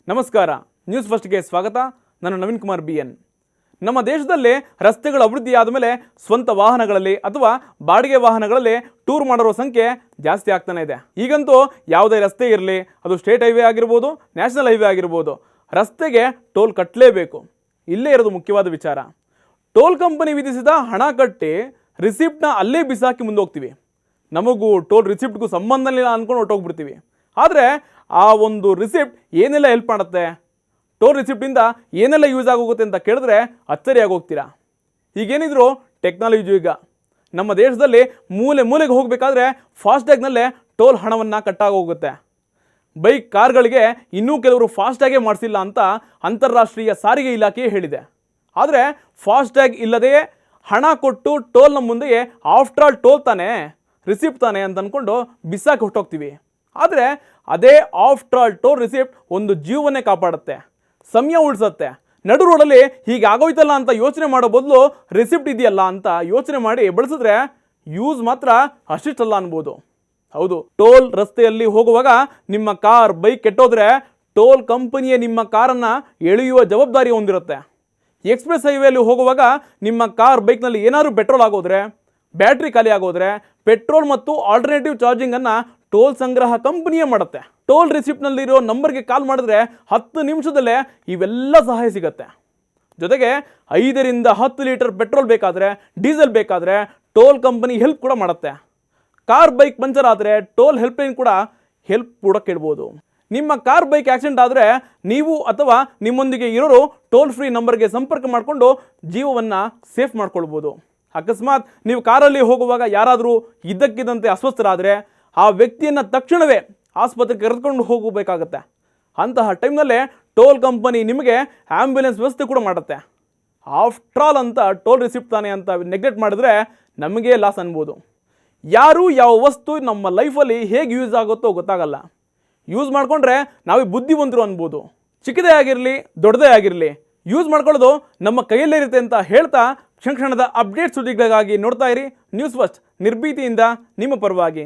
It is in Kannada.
ನಮಸ್ಕಾರ. ನ್ಯೂಸ್ ಫಸ್ಟ್ಗೆ ಸ್ವಾಗತ. ನಾನು ನವೀನ್ ಕುಮಾರ್ BN. ನಮ್ಮ ದೇಶದಲ್ಲಿ ರಸ್ತೆಗಳ ಅಭಿವೃದ್ಧಿ ಆದ ಮೇಲೆ ಸ್ವಂತ ವಾಹನಗಳಲ್ಲಿ ಅಥವಾ ಬಾಡಿಗೆ ವಾಹನಗಳಲ್ಲಿ ಟೂರ್ ಮಾಡೋರ ಸಂಖ್ಯೆ ಜಾಸ್ತಿ ಆಗ್ತಾನೆ ಇದೆ. ಈಗಂತೂ ಯಾವುದೇ ರಸ್ತೆ ಇರಲಿ, ಅದು ಸ್ಟೇಟ್ ಹೈವೇ ಆಗಿರ್ಬೋದು, ನ್ಯಾಷನಲ್ ಹೈವೇ ಆಗಿರ್ಬೋದು, ರಸ್ತೆಗೆ ಟೋಲ್ ಕಟ್ಟಲೇಬೇಕು. ಇಲ್ಲೇ ಇರೋದು ಮುಖ್ಯವಾದ ವಿಚಾರ. ಟೋಲ್ ಕಂಪನಿ ವಿಧಿಸಿದ ಹಣ ಕಟ್ಟಿ ರಿಸಿಪ್ಟ್ನ ಅಲ್ಲೇ ಬಿಸಾಕಿ ಮುಂದೋಗ್ತೀವಿ. ನಮಗೂ ಟೋಲ್ ರಿಸಿಪ್ಟ್ಗೂ ಸಂಬಂಧ ಇಲ್ಲ ಅಂದ್ಕೊಂಡು ಹೊರಟೋಗ್ಬಿಡ್ತೀವಿ. ಆದರೆ ಆ ಒಂದು ರಿಸಿಪ್ಟ್ ಏನೆಲ್ಲ ಹೆಲ್ಪ್ ಮಾಡುತ್ತೆ, ಟೋಲ್ ರಿಸಿಪ್ಟಿಂದ ಏನೆಲ್ಲ ಯೂಸ್ ಆಗೋಗುತ್ತೆ ಅಂತ ಕೇಳಿದ್ರೆ ಅಚ್ಚರಿಯಾಗಿ ಹೋಗ್ತೀರಾ. ಈಗೇನಿದ್ರು ಟೆಕ್ನಾಲಜಿ ಯುಗ. ನಮ್ಮ ದೇಶದಲ್ಲಿ ಮೂಲೆ ಮೂಲೆಗೆ ಹೋಗಬೇಕಾದ್ರೆ ಫಾಸ್ಟ್ಯಾಗ್ನಲ್ಲೇ ಟೋಲ್ ಹಣವನ್ನು ಕಟ್ಟಾಗೋಗುತ್ತೆ. ಬೈಕ್ ಕಾರ್ಗಳಿಗೆ ಇನ್ನೂ ಕೆಲವರು ಫಾಸ್ಟ್ಯಾಗೇ ಮಾಡಿಸಿಲ್ಲ ಅಂತ ಅಂತಾರಾಷ್ಟ್ರೀಯ ಸಾರಿಗೆ ಇಲಾಖೆ ಹೇಳಿದೆ. ಆದರೆ ಫಾಸ್ಟ್ಯಾಗ್ ಇಲ್ಲದೆ ಹಣ ಕೊಟ್ಟು ಟೋಲ್ನ ಮುಂದೆಯೇ ಆಫ್ಟರ್ ಆಲ್ ಟೋಲ್ ತಾನೇ, ರಿಸಿಪ್ಟ್ ತಾನೇ ಅಂತ ಅಂದ್ಕೊಂಡು ಬಿಸಾಕಿ ಹೊರಟೋಗ್ತೀವಿ. ಆದರೆ ಅದೇ ಆಫ್ಟರ್ ಆಲ್ ಟೋಲ್ ರಿಸಿಪ್ಟ್ ಒಂದು ಜೀವನ್ನೇ ಕಾಪಾಡುತ್ತೆ, ಸಮಯ ಉಳಿಸುತ್ತೆ. ನಡು ರೋಡಲ್ಲಿ ಹೀಗೆ ಆಗೋಯ್ತಲ್ಲ ಅಂತ ಯೋಚನೆ ಮಾಡೋ ಬದಲು ರಿಸಿಪ್ಟ್ ಇದೆಯಲ್ಲ ಅಂತ ಯೋಚನೆ ಮಾಡಿ ಬಳಸಿದ್ರೆ ಯೂಸ್ ಮಾತ್ರ ಅಷ್ಟಿಷ್ಟಲ್ಲ ಅನ್ಬೋದು. ಹೌದು, ಟೋಲ್ ರಸ್ತೆಯಲ್ಲಿ ಹೋಗುವಾಗ ನಿಮ್ಮ ಕಾರ್ ಬೈಕ್ ಕೆಟ್ಟೋದ್ರೆ ಟೋಲ್ ಕಂಪನಿಯೇ ನಿಮ್ಮ ಕಾರನ್ನು ಎಳೆಯುವ ಜವಾಬ್ದಾರಿ ಹೊಂದಿರುತ್ತೆ. ಎಕ್ಸ್ಪ್ರೆಸ್ ಹೈವೇಲಿ ಹೋಗುವಾಗ ನಿಮ್ಮ ಕಾರ್ ಬೈಕ್ನಲ್ಲಿ ಏನಾದರೂ ಪೆಟ್ರೋಲ್ ಆಗೋದ್ರೆ, ಬ್ಯಾಟ್ರಿ ಖಾಲಿ ಆಗೋದ್ರೆ ಪೆಟ್ರೋಲ್ ಮತ್ತು ಆಲ್ಟರ್ನೇಟಿವ್ ಚಾರ್ಜಿಂಗನ್ನು ಟೋಲ್ ಸಂಗ್ರಹ ಕಂಪನಿಯೇ ಮಾಡುತ್ತೆ. ಟೋಲ್ ರಿಸಿಪ್ಟ್ನಲ್ಲಿರೋ ನಂಬರ್ಗೆ ಕಾಲ್ ಮಾಡಿದ್ರೆ 10 ನಿಮಿಷದಲ್ಲೇ ಇವೆಲ್ಲ ಸಹಾಯ ಸಿಗುತ್ತೆ. ಜೊತೆಗೆ 5 ರಿಂದ 10 ಲೀಟರ್ ಪೆಟ್ರೋಲ್ ಬೇಕಾದರೆ, ಡೀಸೆಲ್ ಬೇಕಾದರೆ ಟೋಲ್ ಕಂಪನಿ ಹೆಲ್ಪ್ ಕೂಡ ಮಾಡುತ್ತೆ. ಕಾರ್ ಬೈಕ್ ಪಂಚರ್ ಆದರೆ ಟೋಲ್ ಹೆಲ್ಪ್ಲೈನ್ ಕೂಡ ಹೆಲ್ಪ್ ಕೂಡ ಕೇಳ್ಬೋದು. ನಿಮ್ಮ ಕಾರ್ ಬೈಕ್ ಆಕ್ಸಿಡೆಂಟ್ ಆದರೆ ನೀವು ಅಥವಾ ನಿಮ್ಮೊಂದಿಗೆ ಇರೋರು ಟೋಲ್ ಫ್ರೀ ನಂಬರ್ಗೆ ಸಂಪರ್ಕ ಮಾಡಿಕೊಂಡು ಜೀವವನ್ನು ಸೇಫ್ ಮಾಡ್ಕೊಳ್ಬೋದು. ಅಕಸ್ಮಾತ್ ನೀವು ಕಾರಲ್ಲಿ ಹೋಗುವಾಗ ಯಾರಾದರೂ ಇದ್ದಕ್ಕಿದ್ದಂತೆ ಅಸ್ವಸ್ಥರಾದರೆ ಆ ವ್ಯಕ್ತಿಯನ್ನು ತಕ್ಷಣವೇ ಆಸ್ಪತ್ರೆಗೆ ಕರೆದುಕೊಂಡು ಹೋಗಬೇಕಾಗತ್ತೆ. ಅಂತಹ ಟೈಮ್ನಲ್ಲೇ ಟೋಲ್ ಕಂಪನಿ ನಿಮಗೆ ಆ್ಯಂಬ್ಯುಲೆನ್ಸ್ ವ್ಯವಸ್ಥೆ ಕೂಡ ಮಾಡುತ್ತೆ. ಆಫ್ಟರ್ ಆಲ್ ಅಂತ ಟೋಲ್ ರಿಸಿಪ್ಟ್ ತಾನೆ ಅಂತ ನೆಗ್ಲೆಕ್ಟ್ ಮಾಡಿದ್ರೆ ನಮಗೆ ಲಾಸ್ ಅನ್ಬೋದು. ಯಾರು ಯಾವ ವಸ್ತು ನಮ್ಮ ಲೈಫಲ್ಲಿ ಹೇಗೆ ಯೂಸ್ ಆಗುತ್ತೋ ಗೊತ್ತಾಗಲ್ಲ. ಯೂಸ್ ಮಾಡಿಕೊಂಡ್ರೆ ನಾವೇ ಬುದ್ಧಿವಂತರು ಅನ್ಬೋದು. ಚಿಕ್ಕದೇ ಆಗಿರಲಿ ದೊಡ್ಡದೇ ಆಗಿರಲಿ, ಯೂಸ್ ಮಾಡ್ಕೊಳ್ಳೋದು ನಮ್ಮ ಕೈಯಲ್ಲಿರುತ್ತೆ ಅಂತ ಹೇಳ್ತಾ ಕ್ಷಣದ ಅಪ್ಡೇಟ್ ಸುದ್ದಿಗಳಿಗಾಗಿ ನೋಡ್ತಾ ಇರಿ ನ್ಯೂಸ್ ಫಸ್ಟ್, ನಿರ್ಭೀತಿಯಿಂದ ನಿಮ್ಮ ಪರವಾಗಿ.